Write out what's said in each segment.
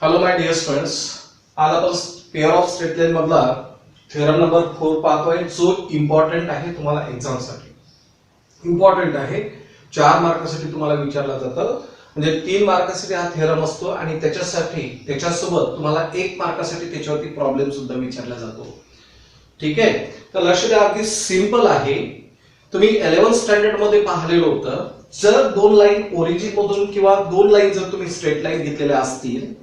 Hello my dear students, आज आपण pair of straight line मधला थेरम नंबर 4 पाहतोय, जो इम्पॉर्टंट आहे तुम्हाला एक्झाम साठी. इम्पॉर्टंट आहे, 4 मार्कासाठी तुम्हाला विचारला जातं. म्हणजे 3 मार्कासाठी हा थेरम असतो आणि त्याच्यासोबत तुम्हाला 1 मार्कासाठी त्याच्यावरती प्रॉब्लेम सुद्धा विचारला जातो. ठीक आहे, तर लक्ष द्या, अगदी सिंपल आहे. तुम्ही 11th स्टँडर्ड मध्ये पाहिलेलं होतं. जर 2 लाईन ओरिजिन मधून किंवा 2 लाईन जर तुम्ही स्ट्रेट लाईन घेतलेल्या असतील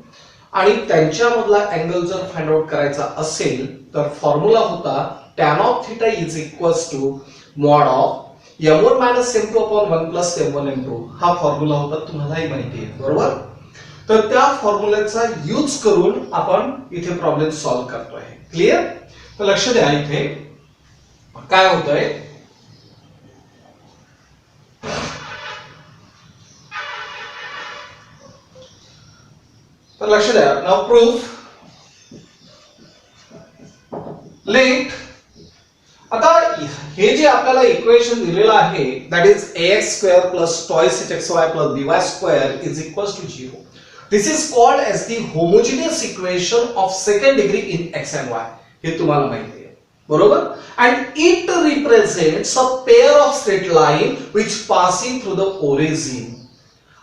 आणि त्यांच्यामधला अँगल जर फाइंड आउट करायचा असेल तर फॉर्म्युला होता tan of theta is equals to mod of m1 minus m2 upon 1 plus m1 m2. हा फॉर्म्युला होता, तुम्हालाही माहिती आहे, बरोबर. तर त्या फॉर्म्युल्याचा यूज करून आपण इथे प्रॉब्लेम सॉल्व्ह करतोय. क्लिअर? तर लक्ष द्या, इथे काय होतंय. तर लक्ष द्या. Now proof let. आता हे जे आपल्याला इक्वेशन दिलेलं आहे, that is ax square plus twice hxy plus by square is equals to 0. This is called as the homogeneous equation of second degree in x and y. हे तुम्हाला माहिती आहे, बरोबर. And it represents a pair of straight line which passing through the origin.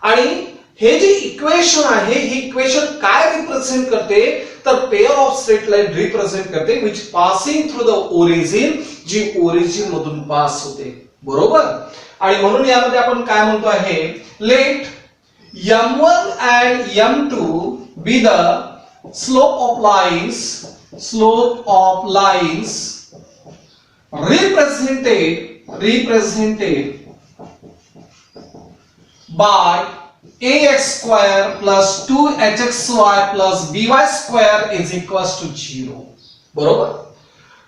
आणि हे जे equation आहे, हे इक्वेशन काय रिप्रेझेंट करते, तर pair of straight line represent करते which passing through the origin, जी ओरिजिन मधून पास होते, बरोबर. आणि म्हणून यामध्ये आपण काय म्हणतो आहे, let m1 and m2 be the slope of lines represented by ax square plus 2hxy plus by square is equals to 0. बरोबर.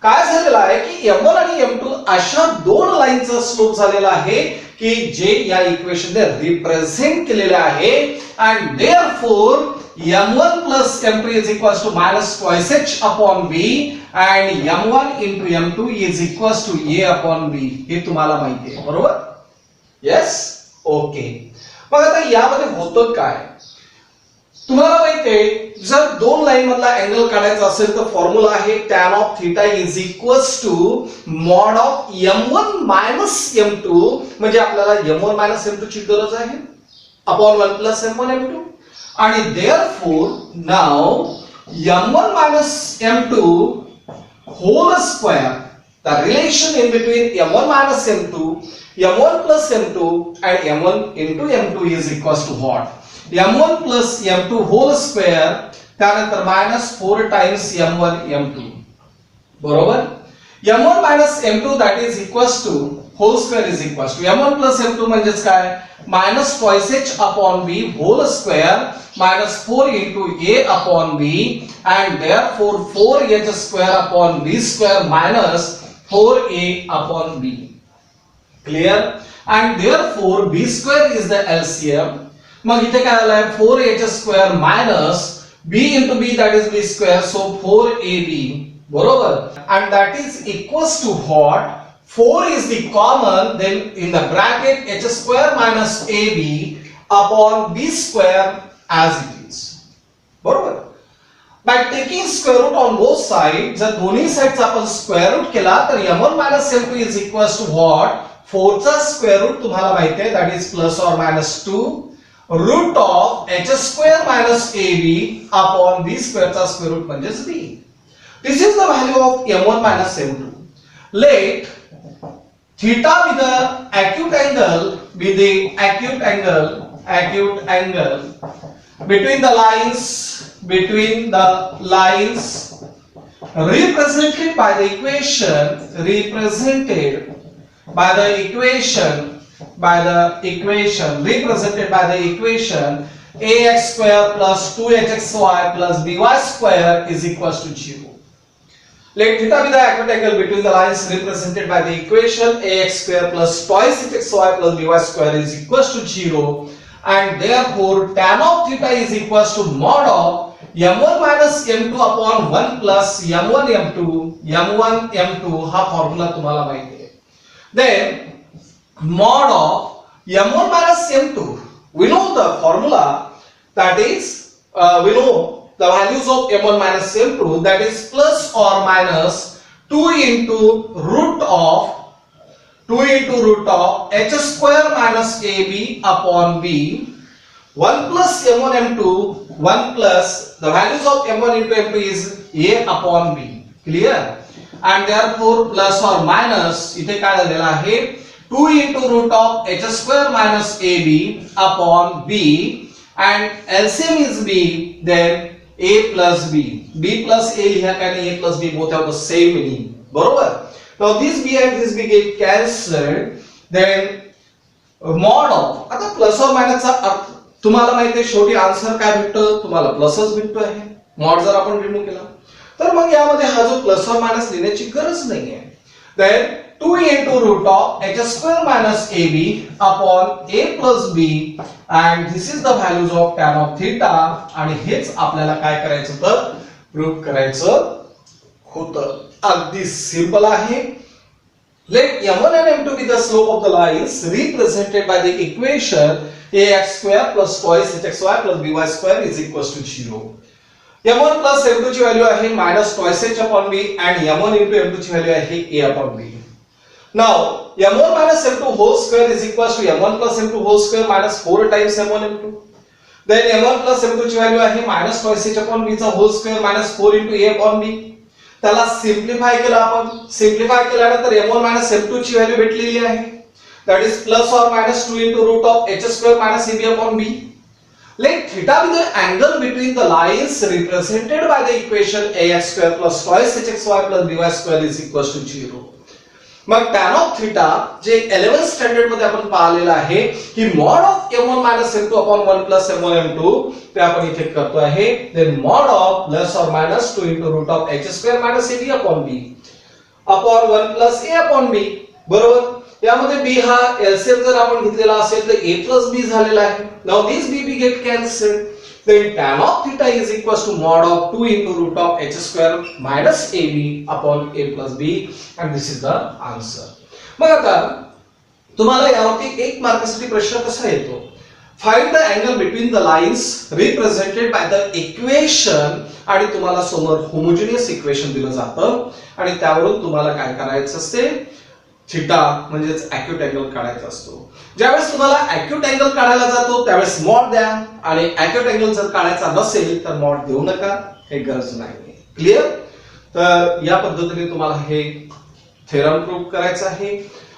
काय झालेलं आहे की m1 आणि m2 अशा 2 लाईनचा स्लोप झालेला आहे की जे या इक्वेशनने रिप्रेझेंट केलेले आहे. And therefore m1 plus m2 is equals to minus twice h upon b and m1 into m2 is equals to a upon b. हे तुम्हाला माहिती आहे, बरोबर. Yes, okay. मग आता यामध्ये होतं काय, तुम्हाला माहितीये, जर 2 लाईन मधला अँगल काढायचा असेल तर फॉर्म्युला आहे tan of theta is equals to mod of m1 minus m2. म्हणजे आपल्याला m1 minus m2 ची गरज आहे अपॉन 1 plus m1 m2. आणि therefore now m1 minus m2 whole square, the relation in between m1 minus m2, m1 plus m2 and m1 into m2 is equals to what? m1 plus m2 whole square, त्यानंतर minus 4 times m1 m2, बरोबर. m1 minus m2 that is equals to whole square is equals to m1 plus m2 म्हणजेच काय, minus twice h upon b whole square minus 4 into a upon b and therefore 4h square upon b square minus 4a upon b. Clear? And therefore b square is the LCM. मग इथे काय आलाय, 4h square minus b into b that is b square, so 4ab, बरोबर. And that is equals to what? 4 is the common, then in the bracket h square minus ab upon b square as it is, बरोबर. By taking square root on both sides, जर दोन्ही साइडचा आपण square route केला तर m1 minus m2 is equals to what? 4 चा square route तुम्हाला माहिती आहे, that is plus or minus 2 root of h square minus ab upon b square चा स्क्वेअर रूट म्हणजेच b. This is the value of m1 minus m2. Let theta be the acute angle between the lines represented by the equation ax square plus 2hxy plus by square is equals to 0. Let theta be the acute angle between the lines represented by the equation ax square plus twice hxy plus by square is equals to 0. And therefore tan of theta is equals to mod of m1 minus m2 upon 1 plus m1 m2 हा formula तुम्हाला माहिती आहे. Then mod of m1 minus m2, we know the formula, that is we know the values of m1 minus m2, that is plus or minus 2 into root of h square minus ab upon b, 1 plus m1 m2, 1 plus the values of m1 into m2 is a upon b. Clear? And therefore plus or minus इथे काय झालेला आहे 2 into root of h square minus ab upon b, and LCM is b, then a plus b. b plus a लिहा काय नाही, a plus b both have the same meaning. बरोबर? Now this b and this b get cancelled, then mod of, आता plus or minus चा अर्थ तुम्हाला माहिती आहे, शेवटी आन्सर काय भेटतो, तुम्हाला प्लसच भेटतो आहे. मॉड जर आपण रिमूव्ह केला तर मग यामध्ये हा जो प्लस और मायनस लिहिण्याची गरज नाहीये. Then 2 into root of h square minus ab upon a plus b, and this is the values of tan of theta, आणि हेच आपल्याला काय करायचं तर प्रूव्ह करायचं होतं. अगदी सिंपल आहे. Let m1 and m2 be the slope of the lines represented by the equation ax square plus twice hxy plus by square is equals to 0. m1 plus m2 ची व्हॅल्यू आहे minus twice h upon b, and m1 into m2 ची value आहे a upon b. Now m1 minus m2 whole square is equals to m1 plus m2 whole square minus 4 times m1 m2. Then m1 plus m2 ची value आहे minus twice h upon b चा whole square minus 4 into a upon b. त्याला simplify केलं आपण. Simplify केल्यानंतर m1 minus m2 ची value भेटलेली आहे, that is plus or minus 2 into root of h square minus ab upon b. Let theta be the angle between the lines represented by the equation ax square plus twice hxy plus by square is equals to 0. मग tan of theta जे 11th standard मध्ये आपण पाहिलेलं आहे की mod of m1 minus m2 upon 1 plus m1 m2, ते आपण इथे करतो आहे. then mod of plus or minus 2 into root of h square minus ab upon b upon 1 plus a upon b. बरोबर? यामध्ये b हा LCM जर आपण घेतलेला असेल तर a plus b झालेला आहे. now this b get cancelled, then tan of theta is equals to mod of 2 into root of h square minus ab upon a plus b, and this is the answer. मग आता तुम्हाला यावरती 1 मार्कासाठी प्रश्न कसा येतो, find the angle between the lines represented by the equation, आणि तुम्हाला समोर होमोजेनियस इक्वेशन दिलं जातं आणि त्यावरून तुम्हाला काय करायचं असते, थिटा म्हणजेच ॲक्यूट अँगल काढायचा असतो. ज्यावेळेस तुम्हाला ॲक्यूट अँगल काढायला जातो त्यावेळेस मॉड द्या, आणि ॲक्यूट अँगल जर काढायचा नसेल तर मॉड देऊ नका, हे गरज नाही. क्लिअर? तर या पद्धतीने तुम्हाला हे थेरम प्रूव्ह करायचं आहे.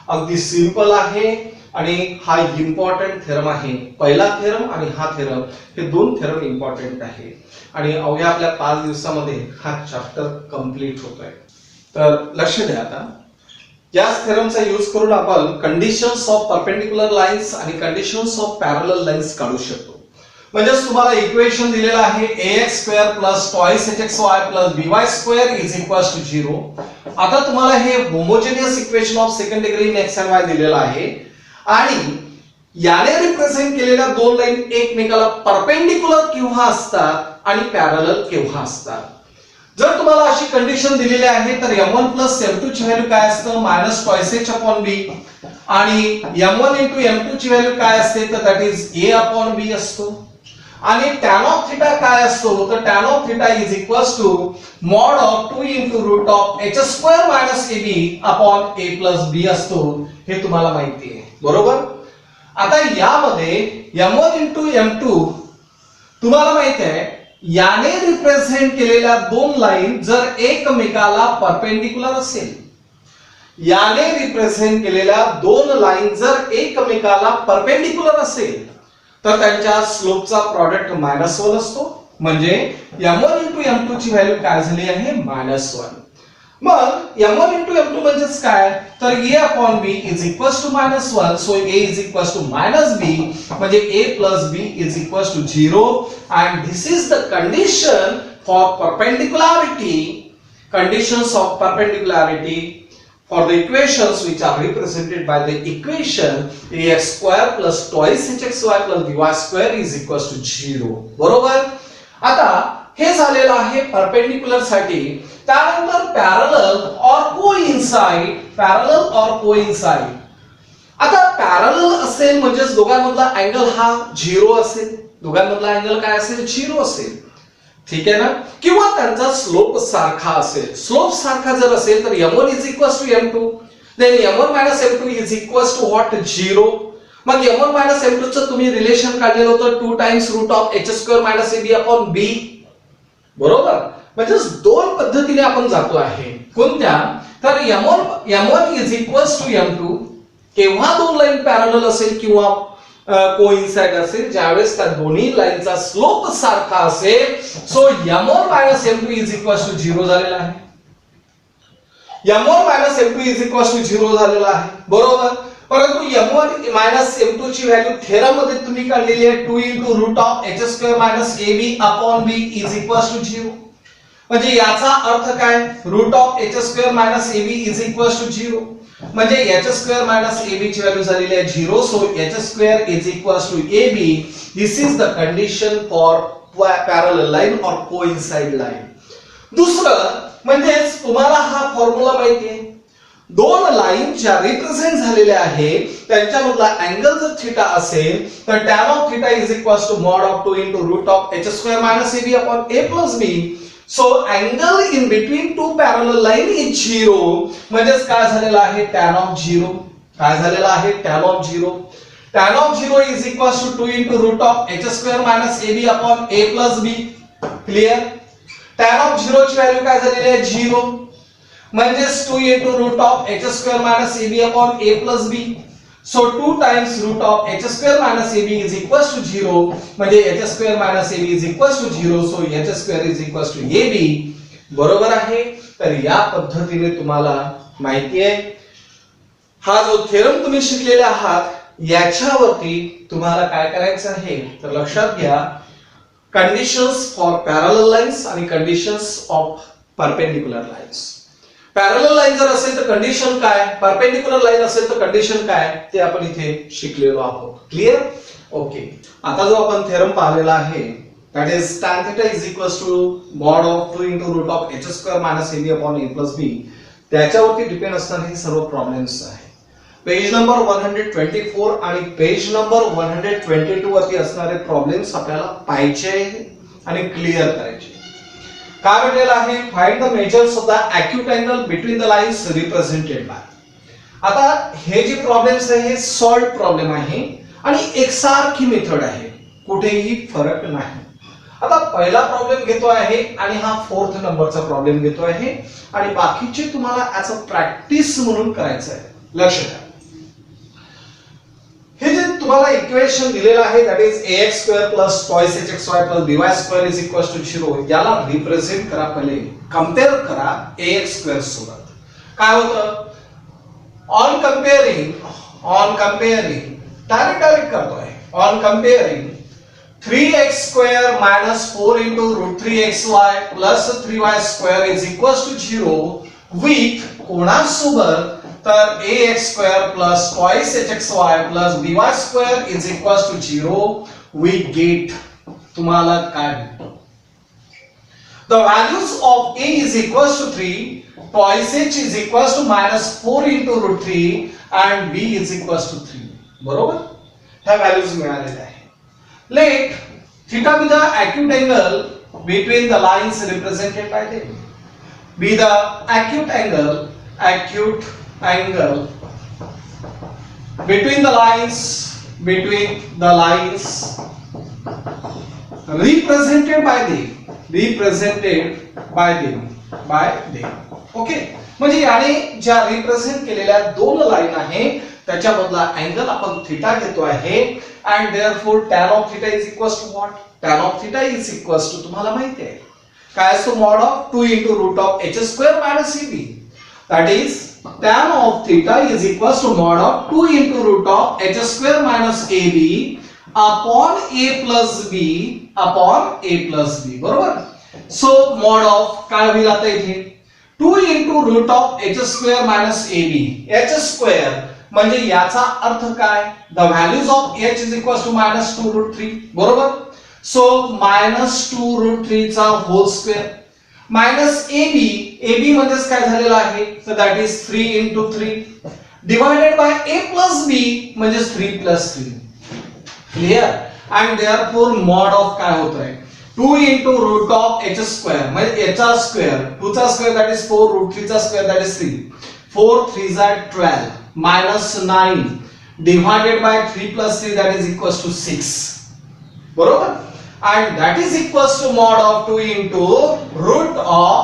अगदी सिंपल आहे आणि हा इम्पॉर्टंट थेरम आहे. पहिला थेरम आणि हा थेरम, हे दोन थेरम इम्पॉर्टंट आहे आणि अवघ्या आपल्या 5 दिवसामध्ये हा चॅप्टर कंप्लीट होतोय. तर लक्ष द्या. आता याच थेरमचा यूज करून आपण कंडिशन्स ऑफ परपेंडिक्युलर लाइन्स आणि कंडिशन्स ऑफ पॅरलल लाइन्स काढू शकतो. म्हणजे तुम्हाला इक्वेशन दिलेलं आहे ax square plus twice hxy plus by square is equals to 0. आता तुम्हाला हे homogeneous equation of second degree in x and y दिलेलं आहे आणि याने रिप्रेझेंट केलेल्या दोन लाईन एकमेकाला परपेंडिक्युलर केव्हा असतात आणि पॅरलल केव्हा असतात. जर तुम्हाला अशी कंडिशन दिलेली आहे तर m1 plus m2 ची व्हॅल्यू काय असतं, minus twice h upon b, आणि m1 into m2 ची व्हॅल्यू काय असते तर that is a upon b असतो. आणि tan of theta काय असतो तर tan of theta is equals to mod of 2 into root of h square minus ab upon a plus b असतो. हे तुम्हाला माहिती आहे. बरोबर? आता यामध्ये m1 into m2 तुम्हाला माहिती आहे, याने रिप्रेझेंट केलेल्या दोन लाईन जर एकमेकाला परपेंडिक्युलर असेल, याने रिप्रेझेंट केलेल्या दोन लाईन जर एकमेकाला परपेंडिक्युलर असेल तर त्यांच्या स्लोपचा प्रॉडक्ट -1 असतो. म्हणजे m1 into m2 ची व्हॅल्यू काय झाली आहे, -1. मग m1 into m2 म्हणजेच काय तर a upon b is equals to -1, so a is equals to -b, म्हणजे a plus b is equals to 0, and this is the condition for perpendicularity, conditions of perpendicularity for the equations which are represented by the equation ax square plus twice hxy plus by square is equals to 0. बरोबर? आता हे झालेलं आहे perpendicular साठी. त्यानंतर parallel और coincide, parallel और coincide. आता पॅरलल असेल म्हणजेच दोघांमधला अँगल हा 0 असेल, दोघांमधला अँगल काय असेल 0 असेल, ठीक आहे ना. किंवा त्यांचा स्लोप सारखा असेल. स्लोप सारखा जर असेल तर m1 is equals to m2, then m1 minus m2 is equals to what 0. मग m1 minus m2 चं तुम्ही रिलेशन काढलेलं होतं 2 times root of h square minus ab upon b, बरोबर. म्हणजे दोन पद्धतीने आपण जातो आहे. कोणत्या? तर m1 is equals to m2 केव्हा दोन लाईन पॅरलल असेल किंवा कोइन्साइड असेल, ज्यावेळेस त्या दोन्ही लाईनचा स्लोप सारखा असेल. So m1 minus m2 is equals to 0 झालेला आहे. m1 minus m2 is equals to 0 झालेला आहे, बरोबर. परंतु m1 minus m2 ची व्हॅल्यू थेरम मध्ये तुम्ही काढलेली आहे 2 into root of h square minus ab upon b is equals to 0. म्हणजे याचा अर्थ काय? Root of h square minus ab is equals to 0. म्हणजे h स्क्वेअर मायनस ab ची व्हॅल्यू झालेली आहे 0. So h square is equals to ab. This is the condition for parallel line or coincide line. दुसरं म्हणजे तुम्हाला हा formula माहिती आहे. दोन लाईन ज्या रिप्रेझेंट झालेल्या आहेत त्यांच्यामधला अँगल जर थीटा असेल तर tan of theta is equals to mod of 2 into root of h square minus ab upon a plus b. So angle in between two parallel line is 0. म्हणजेच काय झालेला आहे tan of 0. काय झालेला आहे tan of 0. tan of 0 is equals to 2 into root of h square minus ab upon a plus b. Clear. tan of 0 ची value काय झालेली आहे 0. म्हणजेच 2 into root of h square minus ab upon a plus b. So 2 times root of h square minus ab is equals to 0. म्हणजे h square minus ab is equals to 0. So h square is equals to ab. बरोबर आहे. तर या पद्धतीने तुम्हाला माहिती आहे हा जो थेरम तुम्ही शिकलेले आहात याच्यावरती तुम्हाला काय करायचं आहे तर लक्षात घ्या. कंडिशन्स फॉर पॅरलल लाईन्स आणि conditions of perpendicular lines. Parallel line जर असेल तर कंडिशन काय, परपेंडिक्युलर लाईन असेल तर कंडिशन काय, ते आपण इथे शिकलेलो आहोत. क्लियर. ओके. आता जो आपण थेरम पाहिलेला आहे that is tan theta is equals to mod of 2 into root of h square minus ab upon a plus b. त्याच्यावरती डिपेंड असणारे हे सर्व प्रॉब्लेम्स आहेत. पेज नंबर 124 आणि पेज नंबर 122 वरती असणारे प्रॉब्लेम्स आपल्याला पाहायचे आणि क्लिअर करायचे. काय म्हटलेलं आहे find the measures of the acute angle between the lines represented by. आता हे जे प्रॉब्लेम्स आहे हे सॉल्व्ड प्रॉब्लेम आहे आणि एकसारखी मेथड आहे, कुठेही फरक नाही. आता पहिला प्रॉब्लेम घेतो आहे आणि हा 4th नंबरचा प्रॉब्लेम घेतो आहे आणि बाकीचे तुम्हाला ऍज अ प्रॅक्टिस म्हणून करायचं आहे. लक्ष द्या. हे जे तुम्हाला इक्वेशन दिलेलं आहे that is ax square plus twice hxy plus by square is equals to 0. याला रिप्रेझेंट करा, पहिले कंपेअर करा ax स्क्वेअर सोबत. काय होतं ऑन कंपेअरिंग डायरेक्ट करतोय. On comparing 3x square minus 4 into root 3xy plus 3y square is equals to 0 with कोणासोबत तर ax square plus twice hxy plus by square is equals to 0 we get तुम्हाला काय भेटतो the values of a is equals to 3, twice h is equals to minus 4 into root 3 and b is equals to 3. बरोबर. ह्या values मिळालेल्या आहे. Let theta be the acute angle between the lines represented by them. Be the acute angle between the lines represented by them. Okay. म्हणजे याने ज्या represent केलेल्या दोन line आहे त्याच्यामधला अँगल आपण थीटा घेतो आहे and therefore tan of theta is equals to what? Tan of theta is equals to तुम्हाला माहिती आहे काय असतो mod of 2 into root of h square minus ab. That is tan of theta is equals to mod of 2 into root of h square minus ab upon a plus b. बरोबर. So mod of काय होईल आता इथे 2 into root of h square minus ab. h square म्हणजे याचा अर्थ काय the values of h is equals to minus 2 root 3. बरोबर. सो मायनस 2 रूट 3 चा होल स्क्वेअर मायनस ab म्हणजेच काय झालेला आहे तर that is 3 into 3 divided by a plus b म्हणजे 3 plus 3. Clear. And therefore mod of काय होत आहे 2 into root of h square म्हणजे h चा स्क्वेअर 2 चा स्क्वेअर दॅट इज 4 root 3 चा square that is 3 4 3s are 12 minus 9 divided by 3 plus 3 that is equals to 6. बरोबर. And that is equals to mod of 2 into root of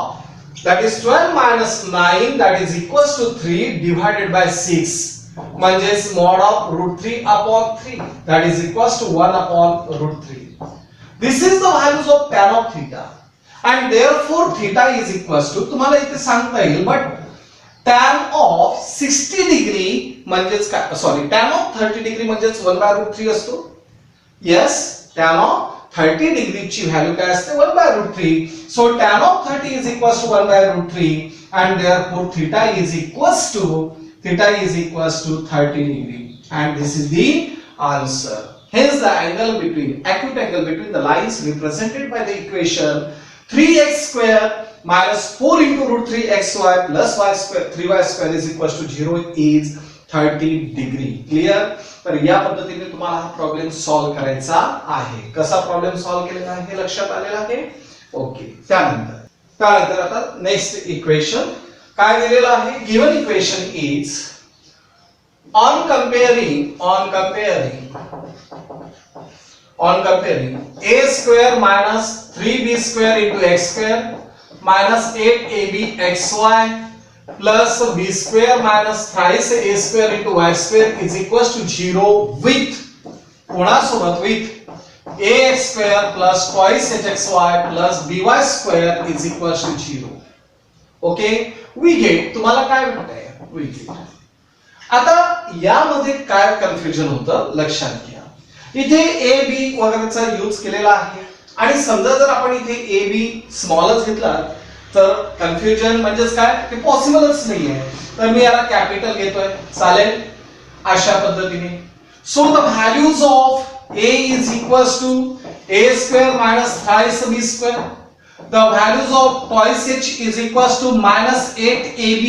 that is 12 minus 9 that is equals to 3 divided by 6 म्हणजेच mod of root 3 upon 3 that is equals to 1 upon root 3. This is the values of tan of theta and therefore theta is equals to तुम्हाला इथे सांगता येईल but tan of 60 degree म्हणजेच काय sorry tan of 30 degree म्हणजेच 1 by root 3 असतो. yes tan of 30 degree ची value काय असते 1 by root 3. so tan of 30 is equals to 1 by root 3 and therefore theta is equals to 30 degree and this is the answer. Hence the angle between acute angle between the lines represented by the equation 3x square minus 4 into root 3xy plus y square 3y square is equals to 0 is 30 degree. Clear? तर या पद्धतीने तुम्हाला हा problem solve करायचा आहे. कसा problem solve केलेला आहे हे लक्षात आलेला आहे. ओके. त्यानंतर आता नेक्स्ट इक्वेशन काय दिलेलं आहे given equation is on comparing a square minus 3b square into x square minus 8ab xy plus b square minus thrice a square into y square is equals to 0 with कोणासोबत with ax square plus twice hxy plus by square is equals to 0. Okay. we get तुम्हाला काय भेटतंय we get. आता यामध्ये काय confusion होतं लक्षात घ्या. इथे ए बी वगैरेचा यूज केलेला आहे आणि समजा जर आपण इथे ए बी स्मॉलच घेतला तर कन्फ्युजन म्हणजेच काय ते पॉसिबलच नाहीये. तर मी याला कॅपिटल घेतोय चालेल अशा पद्धतीने. So the values of a is equals to a square minus thrice b square. The values of twice h is equals to minus 8ab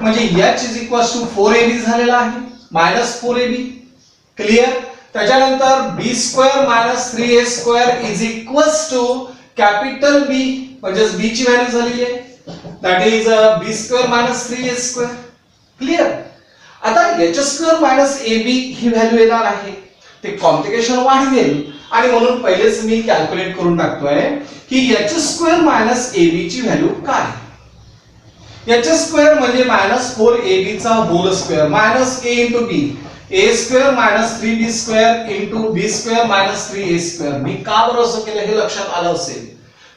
म्हणजे h is equals to 4ab झालेला आहे मायनस 4ab. क्लिअर. त्याच्यानंतर b square minus 3a square is equals to capital B म्हणजे b ची value झालेली आहे that is b square minus 3a square. Clear. आता h square minus ab ही value येणार आहे ते कॉम्प्लिकेशन वाढवेल आणि म्हणून पहिलेच मी कॅल्क्युलेट करून टाकतोय की h स्क्वेअर मायनस ab ची व्हॅल्यू काय. h स्क्वेअर म्हणजे मायनस 4ab चा whole square minus a into b a square minus 3b square into b square minus 3a square. मी का बरं असं केलं हे लक्षात आलं असेल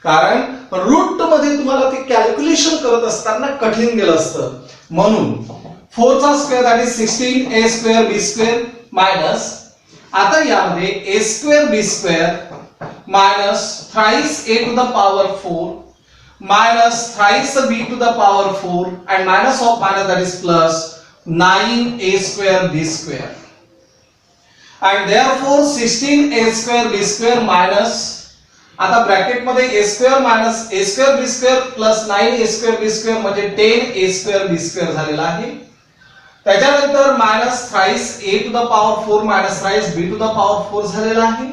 कारण रूट मध्ये तुम्हाला ते कॅल्क्युलेशन करत असताना कठीण गेलं असतं म्हणून 4 चा square that is 16 a square b square minus आता यामध्ये a square b square minus thrice a to the power 4 minus thrice b to the power 4 and minus of minus that is plus 9a square b square and therefore 16a square b square minus आता bracket मध्ये a square minus a square b square plus 9a square b square म्हणजे 10a square b square झालेला आहे. त्याच्यानंतर minus thrice a to the power 4 minus thrice b to the power 4 झालेला आहे.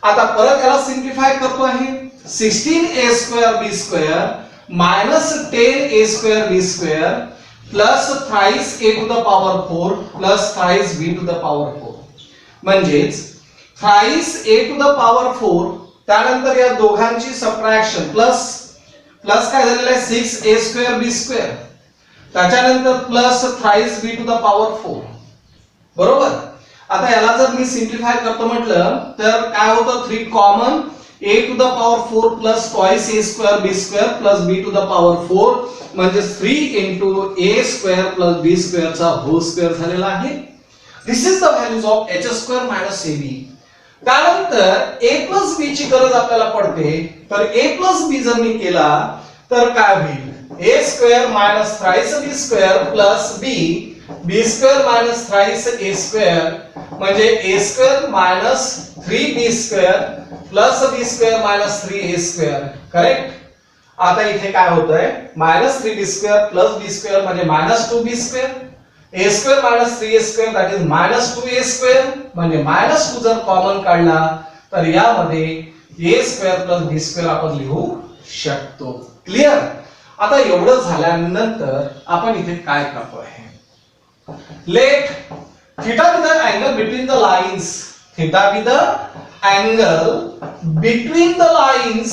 आता परत याला सिम्प्लिफाय करतो आहे 16a square b square minus 10a square b square plus thrice a to the power 4 plus thrice b to the power 4 म्हणजेच thrice a to the power 4 त्यानंतर या दोघांची सबट्रॅक्शन प्लस काय झालेलं आहे 6a square b square त्याच्यानंतर plus thrice b to the power 4 बरोबर. आता याला जर मी सिम्प्लिफाय करतो म्हटलं तर काय होतं 3 common a to the power 4 plus twice a square b square plus b to the power 4 म्हणजे 3 into a square plus b square चा होल स्क्वेअर झालेला आहे. This is the values of h square minus ab. त्यानंतर a plus b ची गरज आपल्याला पडते तर a plus b जर मी केला तर काय होईल a square minus thrice b square plus b square minus thrice a square म्हणजे a square minus 3b square plus b square minus 3a square. Correct. आता इथे काय होतंय minus 3b square plus b square म्हणजे minus 2b square a square minus 3a square that is minus 2a square म्हणजे minus 2 जर common काढला तर यामध्ये a square plus b square आपण लिहू शकतो. क्लियर. आता एवढं झाल्यानंतर आपण इथे काय करतो आहे, late theta be the angle between the lines, theta be the angle between the lines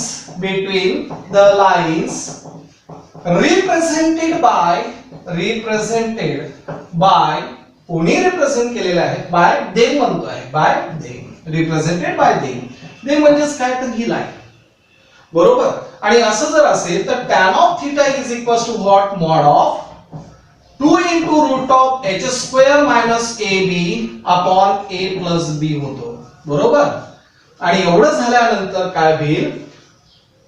represented by कोणी रिप्रेझेंट केलेला आहे, बाय देम म्हणतो आहे, bye them, represented by them. Them म्हणजेच काय तर ही लाईन. बरोबर. आणि असं जर असेल तर tan of theta is equals to what, mod of 2 into root of h square minus ab upon a plus b होतो. बरोबर. आणि एवढं झाल्यानंतर काय होईल,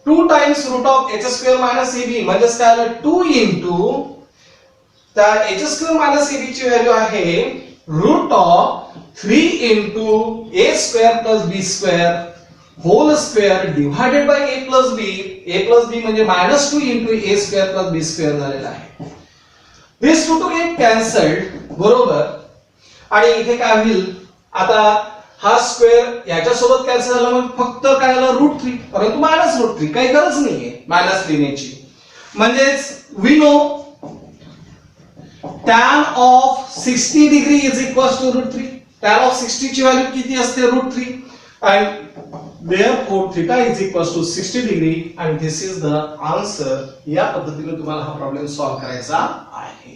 2 times root of h square minus ab म्हणजेच काय आलं, 2 into त्या h square minus ab ची व्हॅल्यू आहे root of 3 into a square plus b square whole square divided by a plus b म्हणजे minus 2 into a square plus b square झालेला आहे. These two to get cancelled. बरोबर. आणि इथे काय होईल, आता हा स्क्वेअर याच्या सोबत कॅन्सल झाला, मग फक्त काय आलं, √3, परंतु -√3 काही गरज नाहीये -3 न्यायची. म्हणजेच we know tan of 60 degree is equals to √3. tan of 60 ची व्हॅल्यू किती असते, √3, and therefore theta is equals to 60 degree and this is the answer. या पद्धतीने तुम्हाला हा प्रॉब्लेम सॉल्व्ह करायचा आहे.